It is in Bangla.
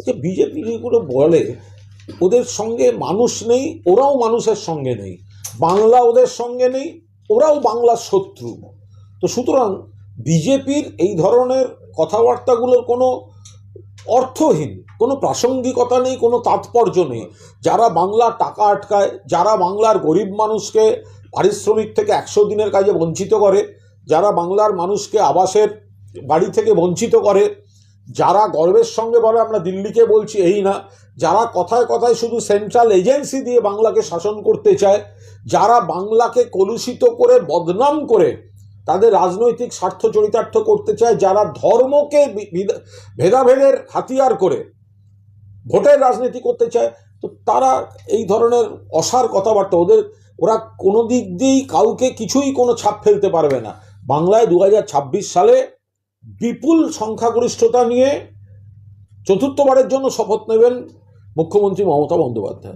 যে বিজেপি যেগুলো বলে ওদের সঙ্গে মানুষ নেই, ওরাও মানুষের সঙ্গে নেই, বাংলা ওদের সঙ্গে নেই, ওরাও বাংলার শত্রু। তো সুতরাং বিজেপির এই ধরনের কথাবার্তাগুলোর কোনো অর্থহীন, কোনো প্রাসঙ্গিকতা নেই, কোনো তাৎপর্য নেই। যারা বাংলা টাকা আটকায়, যারা বাংলার গরিব মানুষকে পারিশ্রমিক থেকে 100 দিনের কাজে বঞ্চিত করে, যারা বাংলার মানুষকে আবাসের বাড়ি থেকে বঞ্চিত করে, যারা গর্বের সঙ্গে বলে আমরা দিল্লিকে বলছি এই না, যারা কথায় কথায় শুধু সেন্ট্রাল এজেন্সি দিয়ে বাংলাকে শাসন করতে চায়, যারা বাংলাকে কলুষিত করে বদনাম করে তাদের রাজনৈতিক স্বার্থ চরিতার্থ করতে চায়, যারা ধর্মকে ভেদাভেদের হাতিয়ার করে ভোটের রাজনীতি করতে চায়, তো তারা এই ধরনের অসার কথাবার্তা, ওরা কোনো দিক দিয়েই কাউকে কিছুই কোনো ছাপ ফেলতে পারবে না। বাংলায় 2026 সালে বিপুল সংখ্যাগরিষ্ঠতা নিয়ে চতুর্থবারের জন্য শপথ নেবেন মুখ্যমন্ত্রী মমতা বন্দ্যোপাধ্যায়।